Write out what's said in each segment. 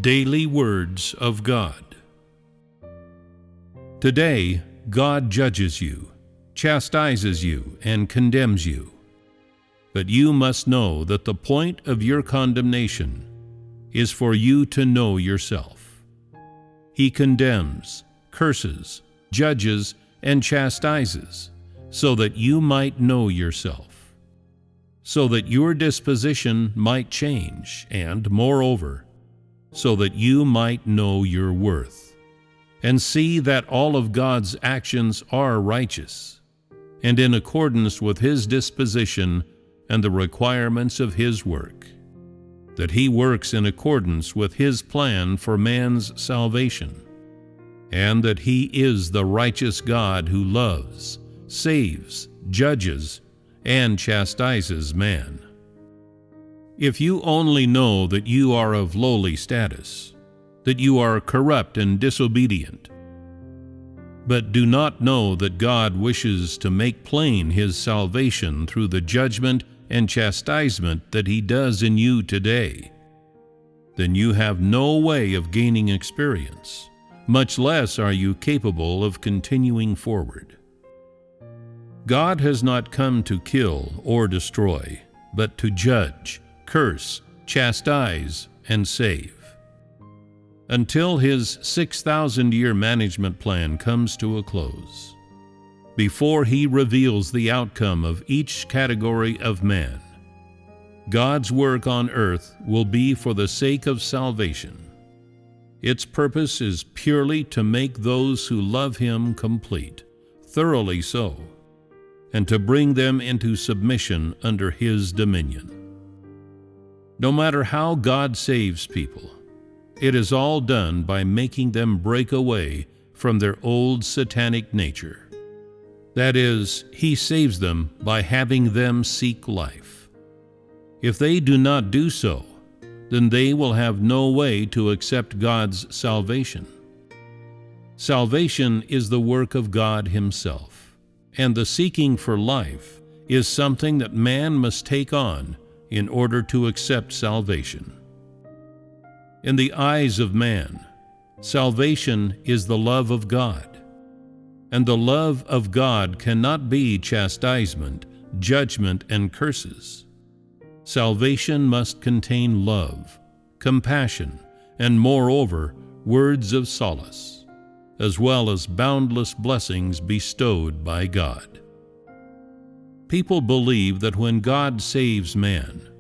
Daily Words of God. Today, God judges you, chastises you, and condemns you. But you must know that the point of your condemnation is for you to know yourself. He condemns, curses, judges, and chastises, so that you might know yourself, so that your disposition might change, and, moreover, so that you might know your worth, and see that all of God's actions are righteous, and in accordance with His disposition and the requirements of His work, that He works in accordance with His plan for man's salvation, and that He is the righteous God who loves, saves, judges, and chastises man. If you only know that you are of lowly status, that you are corrupt and disobedient, but do not know that God wishes to make plain His salvation through the judgment and chastisement that He does in you today, then you have no way of gaining experience, much less are you capable of continuing forward. God has not come to kill or destroy, but to judge, curse, chastise, and save. Until His 6,000-year management plan comes to a close, before He reveals the outcome of each category of man, God's work on earth will be for the sake of salvation. Its purpose is purely to make those who love Him complete, thoroughly so, and to bring them into submission under His dominion. No matter how God saves people, it is all done by making them break away from their old satanic nature. That is, He saves them by having them seek life. If they do not do so, then they will have no way to accept God's salvation. Salvation is the work of God Himself, and the seeking for life is something that man must take on in order to accept salvation. In the eyes of man, salvation is the love of God, and the love of God cannot be chastisement, judgment, and curses. Salvation must contain love, compassion, and moreover, words of solace, as well as boundless blessings bestowed by God. People believe that when God saves man,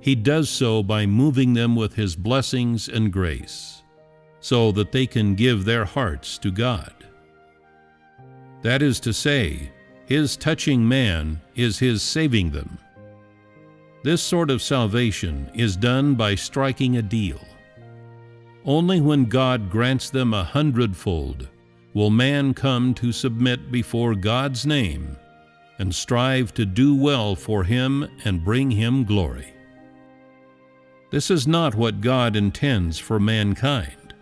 He does so by moving them with His blessings and grace, so that they can give their hearts to God. That is to say, His touching man is His saving them. This sort of salvation is done by striking a deal. Only when God grants them 100-fold will man come to submit before God's name and strive to do well for Him and bring Him glory. This is not what God intends for mankind.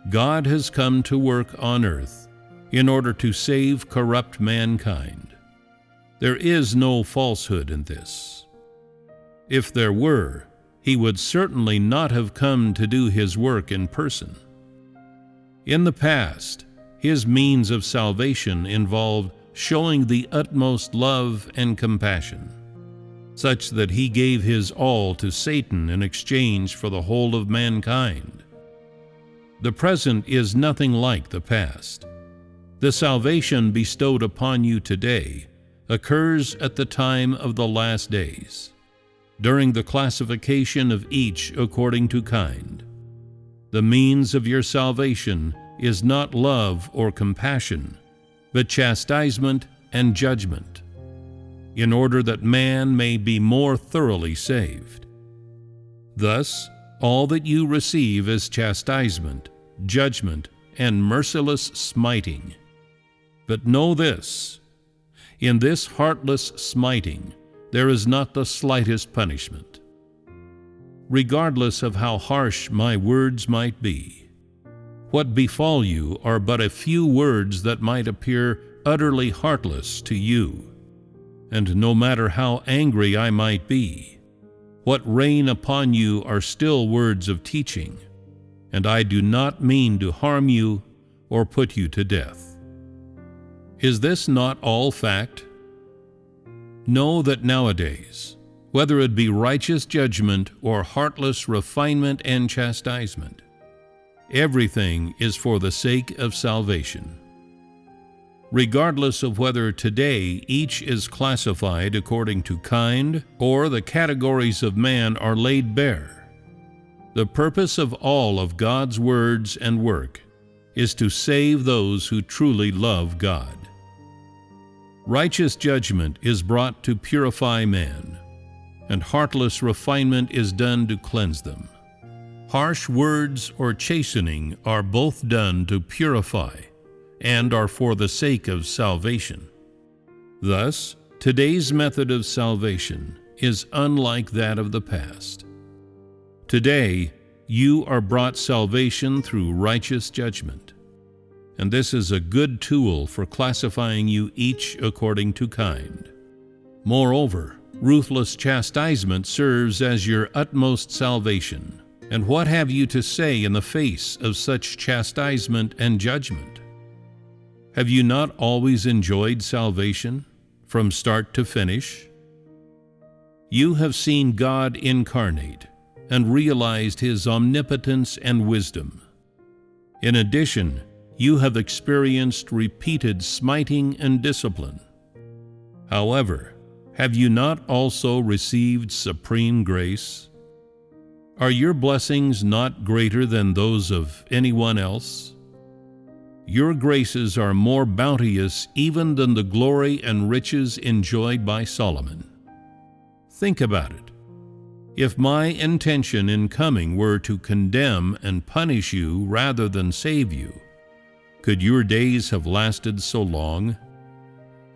God has come to work on earth in order to save corrupt mankind. There is no falsehood in this. If there were, He would certainly not have come to do His work in person. In the past, His means of salvation involved showing the utmost love and compassion, such that He gave His all to Satan in exchange for the whole of mankind. The present is nothing like the past. The salvation bestowed upon you today occurs at the time of the last days, during the classification of each according to kind. The means of your salvation is not love or compassion, but chastisement and judgment, in order that man may be more thoroughly saved. Thus, all that you receive is chastisement, judgment, and merciless smiting. But know this: in this heartless smiting, there is not the slightest punishment. Regardless of how harsh my words might be, what befall you are but a few words that might appear utterly heartless to you. And no matter how angry I might be, what rain upon you are still words of teaching, and I do not mean to harm you or put you to death. Is this not all fact? Know that nowadays, whether it be righteous judgment or heartless refinement and chastisement, everything is for the sake of salvation. Regardless of whether today each is classified according to kind or the categories of man are laid bare, the purpose of all of God's words and work is to save those who truly love God. Righteous judgment is brought to purify man, and heartless refinement is done to cleanse them. Harsh words or chastening are both done to purify and are for the sake of salvation. Thus, today's method of salvation is unlike that of the past. Today, you are brought salvation through righteous judgment, and this is a good tool for classifying you each according to kind. Moreover, ruthless chastisement serves as your utmost salvation. And what have you to say in the face of such chastisement and judgment? Have you not always enjoyed salvation from start to finish? You have seen God incarnate and realized His omnipotence and wisdom. In addition, you have experienced repeated smiting and discipline. However, have you not also received supreme grace? Are your blessings not greater than those of anyone else? Your graces are more bounteous even than the glory and riches enjoyed by Solomon. Think about it. If my intention in coming were to condemn and punish you rather than save you, could your days have lasted so long?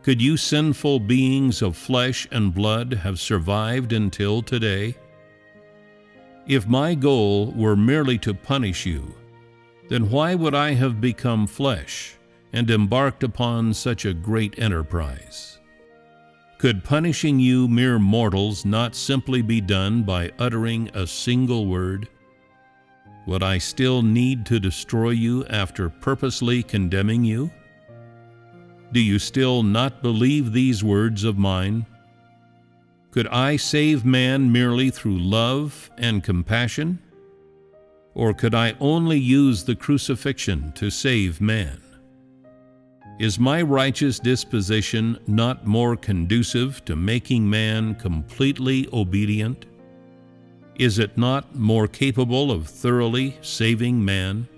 Could you sinful beings of flesh and blood have survived until today? If my goal were merely to punish you, then why would I have become flesh and embarked upon such a great enterprise? Could punishing you mere mortals not simply be done by uttering a single word? Would I still need to destroy you after purposely condemning you? Do you still not believe these words of mine? Could I save man merely through love and compassion? Or could I only use the crucifixion to save man? Is my righteous disposition not more conducive to making man completely obedient? Is it not more capable of thoroughly saving man?